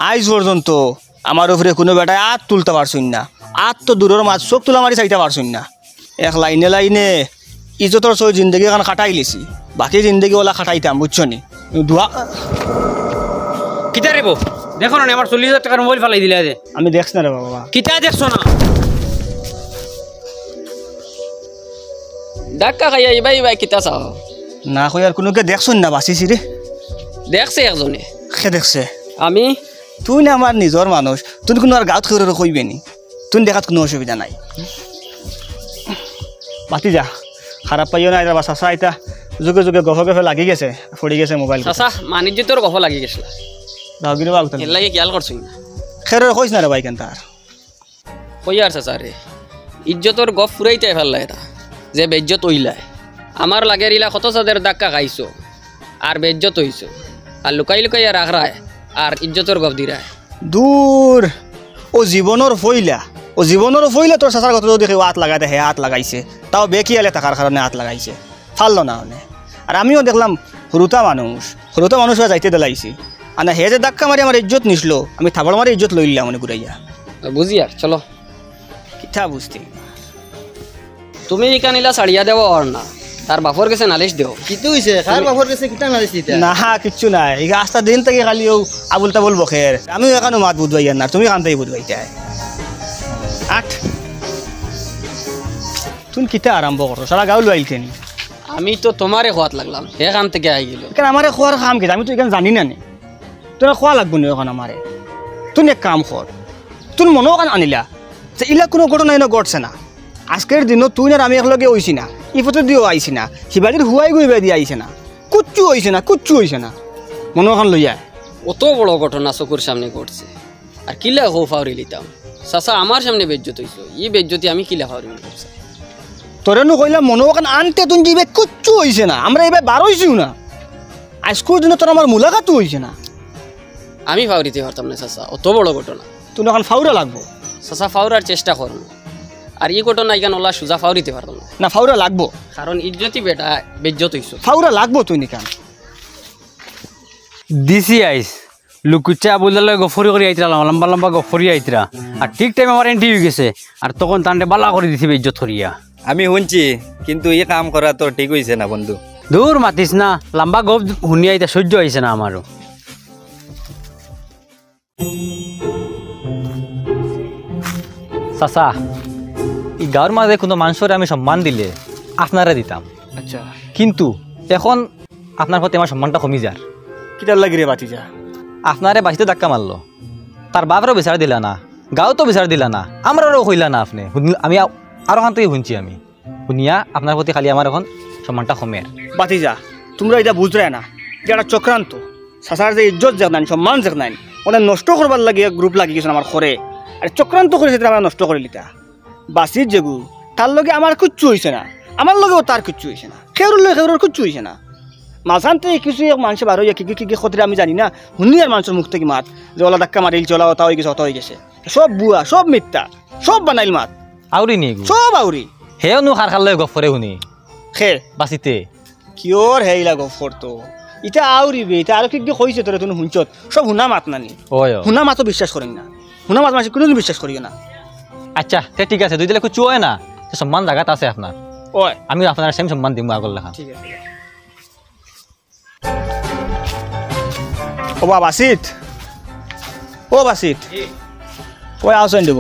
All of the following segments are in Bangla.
আজ পর্যন্ত আমার উপরে কোনো বেটায় আত তুলতে পারছুন না, আত তো দূরের মাছ চোখ তুলা মারি চাইতে পারছুন না। এক লাইনে লাইনে ইজ্জতর সই জিন্দগি এখন খাটাই লিছি, বাকি জিন্দগি ওলা খাটাইতাম বুঝছো নি। দোয়া কিতা রে বউ দেখো না আমার 40,000 টাকার মোবাইল ফালাই দিলে যে। আমি দেখছ না রে বাবা। কিতা দেখছো না? ডাক্কা খাইয়া ইবাই ইবাই কিতা চাও? না কই আর কোনোকে দেখছুন না বাঁচিছি রে। দেখছে একজনে। সে দেখছে? আমি তুই না আমার নিজর মানুষ, তুই কোনো আর গাঁত খেয়ে কইবে নি, তুই দেখাত কোনো অসুবিধা নাই। বাতি যা খারাপ পাইও না, এটা চাচা এটা যুগে যুগে গফে গফে লাগি গেছে, ফড়ি গেছে মোবাইল। চাচা মানিজ্য তোর গফ লাগি গেছিল, যাও কিন্তু বাবু এর লাগে খেয়াল করছুই না। খেরে কইস না রে ভাই কেন তার কই আর চাচা রে ইজ্জতর গফ ফুরাইতে ফেললা এটা যে বেজ্জত হইলায়। আমার লাগের ইলা কত চাঁদের ডাক্কা খাইছো আর বেজ্জত হইছো, আর লুকাই লুকাই আর আখরায় আর ইজ্জতর গফ দিরায়। দূর ও জীবনের ফইলা, ও জীবনের ফইলা তোর চাচার কথা দেখে হাত লাগাইতে হে হাত লাগাইছে, তাও বেকিয়ালে থাকার কারণে হাত লাগাইছে, ফাললো না মানে। আর আমিও দেখলাম হরুতা মানুষ যাইতে দিলাইছি, আর না হে যে ধাক্কা মারি আমার ইজ্জত নিসলো, আমি থাবড় মারি ইজ্জত লইলাম মানে ঘুরাইয়া। বুঝি আর চলো কিতা বুঝতে তুমি ইকানিলা ছাড়িয়া দেব আর না, তার বাপর কাছে নালিশ দেও। কিতু হইছে কার বাপর কাছে কিতা নালিশ দিতা? না কিচ্ছু নাই, এই আস্তা দিন থেকে খালি ও আবুল তাবুল বখের, আমি এখানে মাত বুধবাই না, তুমি কান থেকে বুধবাইতে আট তুমি কিতা আরম্ভ করো, সারা গাঁও লাইলতেনি। আমি তো তোমারে খোয়াত লাগলাম, এখান থেকে আই গেল। এখানে আমারে খোয়ার কাম কি, আমি তো এখানে জানি না নে, তোরা খোয়া লাগবো না এখন আমারে। তুই এক কাম কর, তুই মনে ওখানে আনিলা যে ইলা কোনো ঘটনা এনে ঘটছে না, আজকের দিনও তুই আর আমি একলগে হইছি না, ইফতো দিয়েও আইছি না, সিবাড়ির হুয়াই গুইবাই দিয়ে আইছে না, কুচ্ছু হইছে না মনে ওখান লইয়া। অত বড় ঘটনা চকুর সামনে ঘটছে আর কিলা হো ফাউরি লিতাম। চাচা আমার সামনে বেজ্জত হইছো, ই বেজ্জতি আমি কিলা ফাউরি করছে? তোরেনো কইলাম মনে ওখান আনতে তুই যাবে, কুচ্ছু হইছে না, আমরা এবার বার হইছিও না, আজকের দিনে তোর আমার মুলাকাতও হইছে না। আমি ফাউরিতে পারতাম না চাচা, অত বড় ঘটনা। তুই এখন ফাউরা লাগবো চাচা ফাউরার চেষ্টা করুন, আর এই ঘটনা ইকান ওলা সোজা ফাউরিতে পারতাম না। না ফাউরা লাগবো, কারণ ইজ্জতি বেটা বেজ্জত হইছো। ফাউরা লাগবো তুই নিকান দিছি আইস লুকুচা আবুল্লাহ গফরি করে আইতরা, লম্বা লম্বা গফরি আইতরা, আর ঠিক টাইম আমার এন্ট্রি হয়ে গেছে, আর তখন তান্ডে বালা করে দিছি ইজ্জত করিয়া। আমি শুনছি কিন্তু এই কাম করা তোর ঠিক হইছে না বন্ধু। দূর মাতিস না, লম্বা গপ শুনি আইতা সহ্য হয়েছে না আমারও। চাচা এই গাঁর মাঝে কোনো মানুষের আমি সম্মান দিলে আপনারা দিতাম, আচ্ছা কিন্তু এখন আপনার প্রতি আমার সম্মানটা কমি যার। কিটার লাগি রে বাতি যা, আপনারে বাঁচিতে ধাক্কা মারলো, তার বাপরও বিচার দিলা না, গাঁও তো বিচার দিলা না, আমরাও কইলা না আপনি। আমি আরো খান থেকে শুনছি, আমি শুনিয়া আপনার প্রতি খালি আমার এখন সম্মানটা কমের। বাতি যা তোমরা এটা বুঝরে না, যে একটা চক্রান্ত, চাচার যে ইজ্জত যে নাই, সম্মান যে নাই, ওটা নষ্ট করবার লাগে গ্রুপ লাগি গেছে আমার ঘরে, আর চক্রান্ত করেছে আমরা নষ্ট করে লিতা। বাসির যেগু তার লগে আমার কিচ্ছু হয়েছে না, আমার লগেও তার কিচ্ছু হয়েছে না, খেউর লগে খেউর কিচ্ছু হয়েছে না। মাঝখান থেকে কিছু মানুষ বার হইয়া কি কি ক্ষতি আমি জানি না, শুনি আর মানুষের মুখ থেকে মাত যে ওলা ধাক্কা মারিল চলা ওটা হয়ে গেছে অত হয়ে গেছে, সব বুয়া সব মিথ্যা, সব বানাইল মাত আউরি নিয়ে সব আউরি। হেও নো খার খালে গপ করে শুনি খে বাঁচিতে কিয়র হেইলা গফর তো ইটা আউরিবে, এটা আর কি কি কইছে তোরে তুমি শুনছত, সব শুনা মাত নানি, শুনা মাতও বিশ্বাস করেন না, শুনা মাত মানুষ কোনোদিন বিশ্বাস করিও না। আচ্ছা ঠিক আছে, দুই দিলে কিছু হয় না, সম্মান জায়গাত আছে আপনার, ওই আমি আপনার সেম সম্মান দিব আগর লেখা। ঠিক আছে ও বাসিত, ও বাসিত ওই আসেন দেব,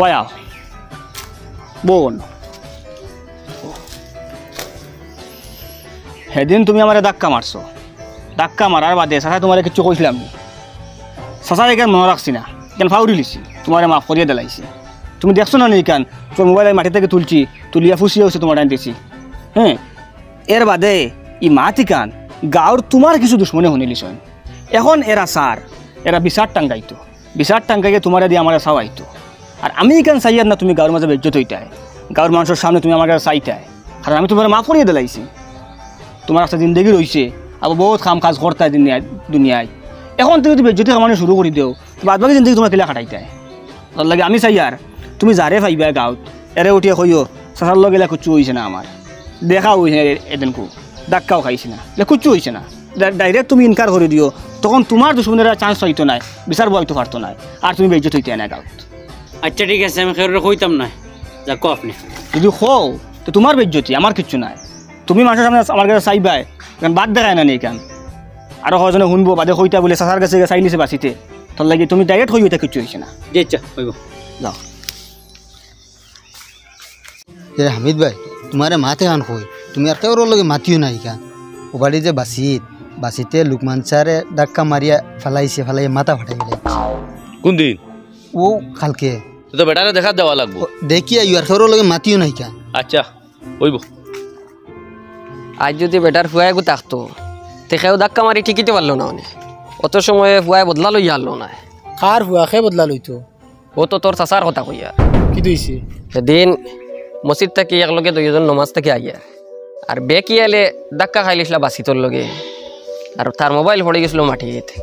ওই আও বোন। সেদিন তুমি আমার ধাক্কা মারছো, ধাক্কা মারার বাদে চাচা তোমার কিছু কইছিলাম নি? চাচা এখান মনে রাখছি না, কেন ফাউরি লিছি, তোমার মাফ করিয়ে দিলাইছি। তুমি দেখছো না কেন তোর মোবাইল মাটি থেকে তুলছি, তুলিয়া ফুসিয়ে হচ্ছে তোমার টাইম দিছি। হ্যাঁ এর বাদে ই মাতি কান গাঁর তোমার কিছু দুশ্মনে শুনিলিস, এখন এরা সার এরা বিচার টাঙ্গাইতো, বিচার টাঙ্গাইকে তোমার দিয়ে আমার চাওয়াইতো, আর আমি কেন চাইয়ার না তুমি গাঁর মাঝে বেজ্জত হইতায়, গাঁর মানুষের সামনে তুমি আমার চাইতায়, কারণ আমি তোমার মাফ করিয়ে দিলাইছি। তোমার একটা জিন্দগি রয়েছে, আবার বহুত কাম কাজ করতায় দুনিয়ায়, এখন তুমি যদি বেজ্জতি কামানো শুরু করে দিও, বাদ বাকি জিন্দগি তোমার কিলা খাটাইতায়। তার লাগে আমি চাই আর তুমি যারে পাইবা গাঁত এরে উঠিয়ে কইও চাচার লগে কিচ্ছু হয়েছে না, আমার দেখাও হয়েছে এদিনকু, ধাক্কাও খাইছি না, কিচ্ছু হয়েছে না, ডাইরেক্ট তুমি ইনকার করে দিও তখন তোমার দুশ্মনেরা চান্স হইতো না বিচার বইতে পারতো না আর তুমি বেজ্জত হইতে না গাঁত আচ্ছা ঠিক আছে আমি খেয়ে কইতাম না যা কো আপনি যদি হও তো তোমার বেজ্জতি আমার কিচ্ছু নাই তুমি মানুষের সামনে আমার কাছে চাইবাই কারণ বাদ দেখায় না নেই কেন আরও হজনে শুনবো বাদে হইতা বলে চাচার কাছে চাইলিছে বাঁচিতে তোর লাগে তুমি ডাইরেক্ট হই হইতা কিচ্ছু হয়েছে না যে ইচ্ছা হইব যাও হামিদ ভাই তোমারে মাতে কান কই তুমি আর কেউর লগে মাতিও নাই কান ও বাড়ি যে বাসিতে লুকমান চারে ধাক্কা মারিয়া ফেলাই মাথা ফাটাই গেলে কোন দিন ও কালকে তো বেটারে দেখা দেওয়া লাগবো দেখি আই আর কেউর লগে মাতিও নাই কান আচ্ছা হইব আজ যদি বেটার ফুয়াই গো থাকতো তেখেও ধাক্কা মারি ঠিকিতে পারলো না অনেক অত সময়ে ফুয়াই বদলা লইয়া আনলো না কার হুয়া খে বদলা লইতো ও তো তোর চাচার কথা কইয়া কি দইছে সেদিন মসজিদ থেকে একলগে দুইজন নমাজ থেকে আইয়া আর বেকি এলে ধাক্কা খাইলিছিলা বাসি তোর লগে আর তার মোবাইল পড়ে গেছিল মাটিতে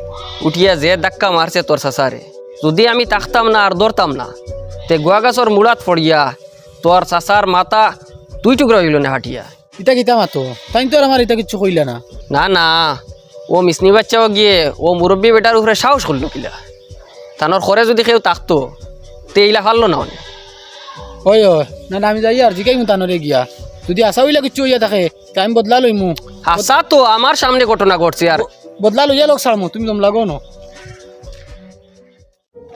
উঠিয়া যে ধাক্কা মারছে তোর চাচারে যদি আমি তাকতাম না আর ধরতাম না তে গুয়া গাছর মুড়াত পড়িয়া তোর চাচার মাথা দুই টুকরা হইল না হাটিয়া ইটা কিতা মাতো তাই তো আর আমার ইটা কিছু কইলা না না না ও মিসনি বাচ্চাও গিয়ে ও মুরব্বী বেটার উপরে সাহস করলো কিলা তানোর ঘরে যদি কেউ থাকতো তে ইলা ফারলো না অনেক ওই না না আমি যাই আর জিকাই মু তানরে গিয়া যদি আশা হইলা কিছু হইয়া থাকে তা আমি বদলা লইমু আশা তো আমার সামনে ঘটনা ঘটছে আর বদলা লইয়া লোক ছাড়মু তুমি দম লাগো না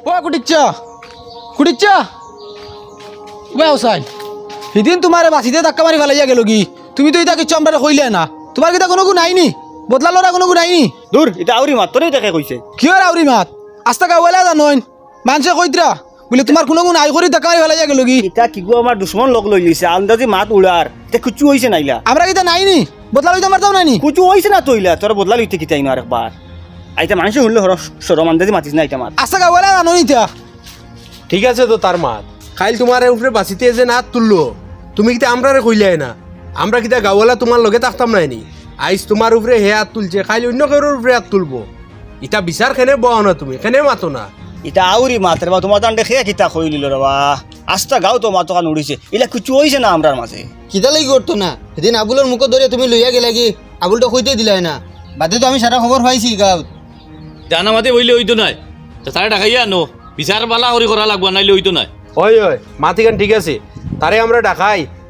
ও কুটিচ্চা ভাই হোসাইন সেদিন তোমার বাসিতে ধাক্কা মারি ফেলাইয়া গেল কি তুমি তো এটা কিছু আমরা কইলে না তোমার কিটা কোনো গুণ আইনি বদলা লড়া কোনো গুণ আইনি দূর এটা আউরি মাত্রই দেখে কইছে কিয় আউরি মাত আস্তা গাওয়ালা জানোইন মানুষে কইতরা বলে তোমার কোনো গুণ আই করি ধাক্কা মারি ফেলাইয়া গেল কি এটা কি গো আমার দুশ্মন লগ লই লিছে আন্দাজি মাত উড়ার এটা কিচ্ছু হইছে নাইলা আমরা কিটা নাইনি বদলা লইতে পারতাম নাইনি কিচ্ছু হইছে না তইলা তোর বদলা লইতে কি তাই না আরেকবার আইতা মানুষ শুনলে সরম আন্দাজি মাতিস না আইতা মাত আস্তা গাওয়ালা জানোই তা ঠিক আছে তো তার মাত খাইল তোমার উপরে বাঁচিতে যে না তুললো তুমি কিতা আমরা কইলাই না আমরা কিতা গাওয়ালা তোমার লগে থাকতাম নাইনি আইস তোমার উপরে হে হাত তুলছে খাইল অন্য কারোর উপরে হাত তুলবো ইটা বিচার খেনে বও না তুমি খেনে মাতো না এটা আউরি মাত রে বা তোমার দান্ডে খেয়া কিতা কই লিল রে বা আস্তা গাও তো মাতো কান উড়িছে ইলা কিচ্ছু হইছে না আমরার মাঝে কিতা লাগি করতো না সেদিন আবুলের মুখ ধরে তুমি লইয়া গেলে কি আবুলটা কইতে দিলাই না বাদে তো আমি সারা খবর পাইছি গাঁত জানা মাতে বইলে হইতো নাই তো তারে ডাকাইয়া আনো বিচার বালা করি করা লাগবো নাইলে হইতো নাই ওই মাতিগান ঠিক আছে তারে আমরা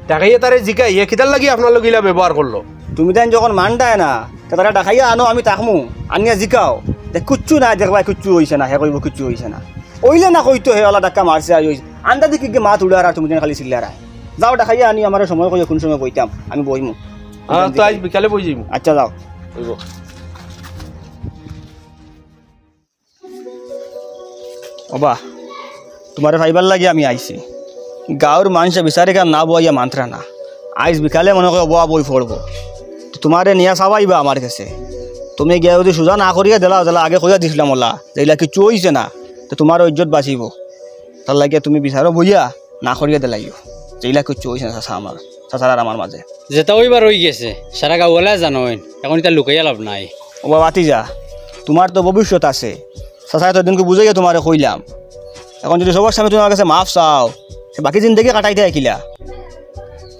ডাকাইয়া তারে জিকাই এ কিতার লাগি আপনার লোক ইলা ব্যবহার করলো তুমি তাই যখন মানটায় না তারা দেখাইয়া আনো আমি তাকমু আনিয়া জিকাও দেখ কিচ্ছু নাই দেখবা কিচ্ছু হইছে না হে কইব কিচ্ছু হইছে না ওইলে না কইতো হে ওলা ধাক্কা মারছে আর হইছে আন্দাজি কি মাত উড়ার আর তুমি খালি চিল্লারা যাও দেখাইয়া আনি আমার সময় কই কোন সময় বইতাম আমি বইমু তো আজ বিকালে বই যাইমু আচ্ছা যাও ওবা তোমার ভাইবার লাগে আমি আইছি গাঁর মানুষে বিচারে কার না বইয়া মান্ত্রা না আইস বিকালে মনে করে বয়া বই পড়বো তোমারে নিয়া চাবাইবা আমার কাছে তুমি গিয়া যদি সোজা না করিয়া দিলা আগে কইয়া দিছিলাম ওলা যেগুলা কিচ্ছু হইছে না তো তোমার ইজ্জত বাঁচিব তার লাগে তুমি বিচারো বইয়া না করিয়া দিলাইও যেগুলা কিচ্ছু হইছে না চাচা আমার চাচার আর আমার মাঝে যেটা ওইবার রয়ে গেছে সারা গাওয়ালা জানোইন এখন এটা লুকাইয়া লাভ নাই ওবা বাতি যা তোমার তো ভবিষ্যৎ আছে চাচাই তো দিনকে বুঝাইয়া তোমারে কইলাম এখন যদি সবার সামনে তোমার কাছে মাফ চাও বাকি জিন্দগি কাটাইতে আইকিলা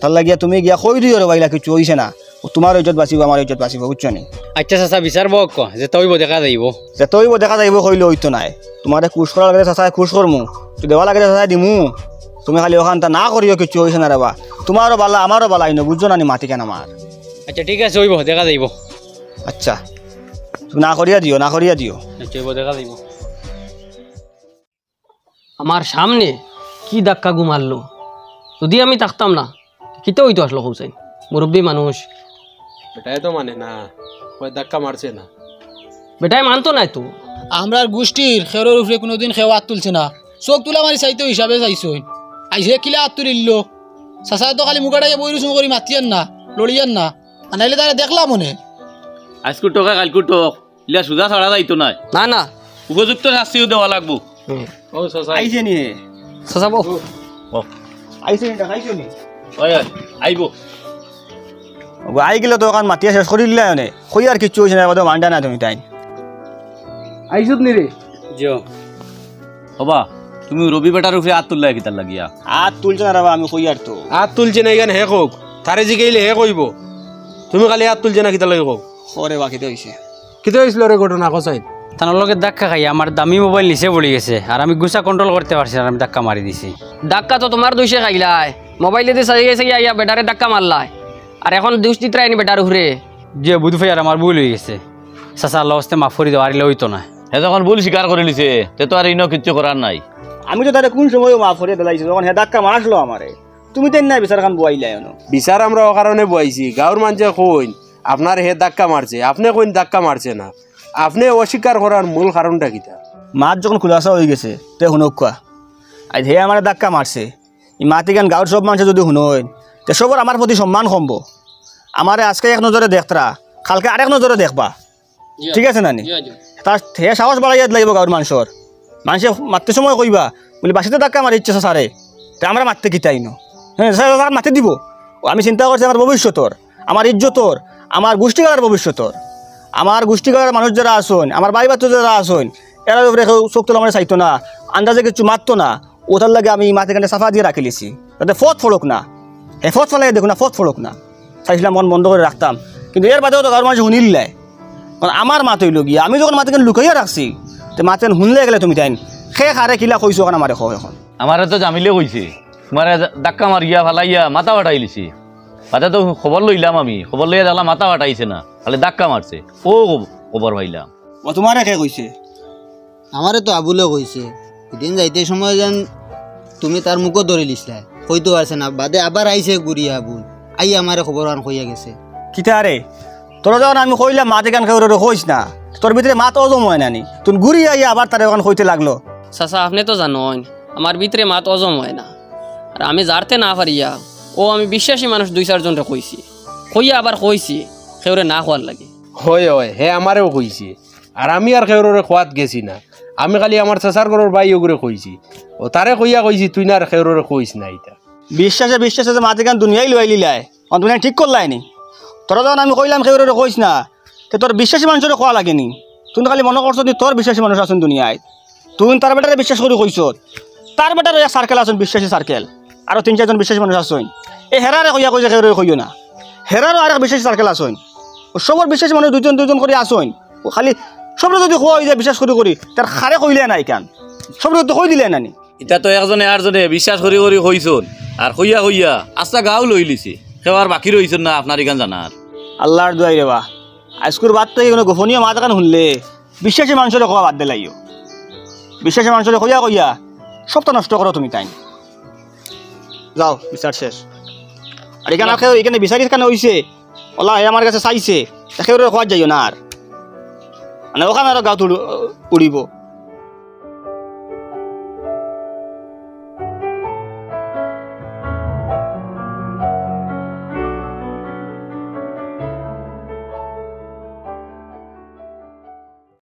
তার লাগিয়া তুমি গিয়া কই দিও রে বাইলা কিছু হইছে না তোমার ইজ্জত বাঁচিব আমার ইজ্জত বাঁচিব বুঝছো নি আচ্ছা চাচা বিচার বক যেটা ওইব দেখা যাইব যে তৈব দেখা যাইব কইলে হইতো নাই তোমারে খুশ করা লাগে চাচাই খুশ করমু তুই দেওয়া লাগে চাচাই দিমু তুমি খালি ওখান তা না করিও কিছু হইছে না রে বা তোমারও বালা আমারও বালা আইন বুঝছো না নি মাটি কেন আমার আচ্ছা ঠিক আছে ওইব দেখা যাইব আচ্ছা তুমি না করিয়া দিও আচ্ছা ওইব দেখা যাইব আমার সামনে কি ধাক্কা ঘুমারলো যদি আমি থাকতাম না কিতে হইতো আসলো হোসেন মুরব্বী মানুষ এটাই তো মানে না ওই ধাক্কা মারছে না বেটাই মানতো নাই তো আমরার গোষ্ঠীর খেরোর উপরে কোনোদিন খেও হাত তুলছে না চোখ তুলা মারি চাইতে হিসাবে চাইছই আইসে কিলা হাত তুলিল চাচা তো খালি মুখাটাই বই রুচুম করি মাতিয়ান না লড়িয়ান না আনাইলে তারা দেখলাম মনে আজকুর টকা কালকুর টক ইলা সুজা ছাড়া যাইতো নাই না না উপযুক্ত শাস্তিও দেওয়া লাগবো ও চাচা আইছে নি চাচা বউ আইছে নি দেখাইছো নি ওই আইব আই গেলে তো ওখান মাতিয়া শেষ করে দিলে মানে কই আর কিচ্ছু হয়েছে না বাদে মানটা না তুমি তাই আইসত নি রে জিও হবা তুমি রবি বেটার উপরে হাত তুললা কিতার লাগিয়া আর তুলছে না রাবা আমি কই আর তো হাত তুলছে না এখানে হে কোক তারে জিগাইলে হে কইব তুমি খালি হাত তুলছে না কিতা লাগে কোক খরে বাকিতে হয়েছে কিতে হয়েছিল রে ঘটনা কসাই তার লগে ধাক্কা খাই আমার দামি মোবাইল নিচে পড়ে গেছে আর আমি গুছা কন্ট্রোল করতে পারছি না, আমি ধাক্কা মারি দিছি। ধাক্কা তো তোমার দোষে খাইলাই, মোবাইলে দিয়ে সাজিয়ে গেছে ইয়া বেটারে ধাক্কা মারলাই, আর এখন দোষ দিতে আইনি বেটার উপরে। যে বুধ ভাই আর আমার ভুল হয়ে গেছে, চাচা আল্লাহ হস্তে মাফ করে দেওয়া আরিলে হইতো না। হে যখন ভুল স্বীকার করে লিছে তে তো আর ইনো কিচ্ছু করার নাই। আমি তো তাদের কোন সময় মাফ করিয়ে দিলাইছি যখন হে ধাক্কা মারলো আমারে, তুমি তো না বিচার খান বইলাই এনো। বিচার আমরা ও কারণে বইছি, গাঁর মানুষে কইন আপনার হে ধাক্কা মারছে, আপনি কইন ধাক্কা মারছে না, আপনি অস্বীকার করার মূল কারণটা কিটা? মাছ যখন খুলাসা হয়ে গেছে তে শুনক কোয়া, আজ হে আমার ধাক্কা মারছে, এই মাতি গান গাঁর সব মানুষে যদি শুনোয় তে সবর আমার প্রতি সম্মান কমবো। আমারে আজকে এক নজরে দেখতরা, কালকে আরেক নজরে দেখবা, ঠিক আছে নানি? তার হে সাহস বাড়াইয়া লাগিব গাঁর মানুষের, মানুষে মারতে সময় কইবা বলি বাসিতে ধাক্কা মারি ইচ্ছে সারে, তে আমরা মারতে কিতাই ন, হ্যাঁ স্যার মারতে দিব। আমি চিন্তা করছি আমার ভবিষ্যতর, আমার ইজ্জতর, আমার গোষ্ঠীকার ভবিষ্যতর, আমার গোষ্ঠীকার মানুষ যারা আসুন, আমার ভাই বাচ্চা যারা আসুন, এরা উপরে চোখ তোলা মানে চাইতো না, আন্দাজে কিছু মারতো না, ওটার লাগে আমি মাথা কানে সাফা দিয়ে রাখি লিছি যাতে ফত ফড়ক না, হে ফত ফলাই দেখো না, ফত ফড়ক না, চাইছিলাম মন বন্ধ করে রাখতাম। কিন্তু এর বাদেও তো গাঁর মানুষ শুনিল্লাই, কারণ আমার মাত হইল গিয়ে আমি যখন মাথাকে লুকাইয়া রাখছি তো মাতেন শুনলে গেলে তুমি তাইন সে খারে কিলা কইছো এখন আমার এখন আমারে তো জামিলে কইছে তোমারে ধাক্কা মারিয়া ফালাইয়া মাথা বাটাই লিছি। তাতে তো খবর লইলাম, আমি খবর লইয়া দেখলাম মাথা বাটাইছে না, খালি ধাক্কা মারছে। ও খবর পাইলাম। ও তোমারে কে কইছে? আমারে তো আবুলে কইছে, এদিন যাইতে সময় যেন তুমি তার মুখও ধরে লিসলাই, কইতে পারছে না, বাদে আবার আইছে ঘুরিয়া আবুল, আই আমারে খবর আন কইয়া গেছে। কিতা রে তোরা যখন আমি কইলাম মাতে গান খেয়ে কইস না, তোর ভিতরে মাত অজম হয় নানি, তুমি ঘুরি আইয়া আবার তার এখন কইতে লাগলো। চাচা আপনি তো জানেন আমার ভিতরে মাত অজম হয় না, আর আমি জারতে না পারিয়া ও আমি বিশ্বাসী মানুষ 2-4 জনরে কইছি, কইয়া আবার কইছি সেওরে না খোয়ার লাগে। হয় হয়, হে আমারেও কইছে, আর আমি আর খেউরে খোয়াত গেছি না, আমি খালি আমার চাচার ঘরের বাই ওগুলো কইছি, ও তারে কইয়া কইছি তুই না আর খেউরে কইস না। এটা বিশ্বাসে বিশ্বাসে যে মাতে গান দুনিয়াই লই লিলাই, তুমি ঠিক করলাইনি। তোরা যখন আমি কইলাম খেয়ে কইস না, তো তোর বিশ্বাসী মানুষের খোয়া লাগেনি, তুমি খালি মনে করছো যে তোর বিশ্বাসী মানুষ আছেন দুনিয়ায়, তুই তার বেটারে বিশ্বাস করে কইস, তার বেটার এক সার্কেল আছেন বিশ্বাসী সার্কেল, আরও 3-4 জন বিশ্বাসী মানুষ আছেন, এই হেরারে কইয়া কইছে খেয়ে কইও না, হেরারও আর এক বিশ্বাসী সার্কেল আছেন, ও সবর বিশ্বাসী মানুষ 2-2 করে আসেন, ও খালি সবরে যদি খোয়া হয়ে যায় বিশ্বাস করি তার খারে কইলে নাই কেন, সবরে তো কই দিলে নানি। এটা তো একজনে আরজনে বিশ্বাস করি কইছন, আর কইয়া কইয়া আস্তা গাও লই লিছি, সেবার বাকি রইছেন না আপনার এখান জানার। আল্লাহর দোয়াই রে বা, আজকুর বাদ থেকে কোনো গোপনীয় মাথা কান শুনলে বিশ্বাসী মানুষের খোয়া বাদ দিলাইও, বিশ্বাসী মানুষের কইয়া কইয়া সবটা নষ্ট করো তুমি তাই। যাও বিচার শেষ। আর এখানে এখানে বিচারি কেন হইছে ওলা আমার কাছে চাইছে, খোয়া যাইও না আর, মানে ওখানে আরো গাও উড়িব।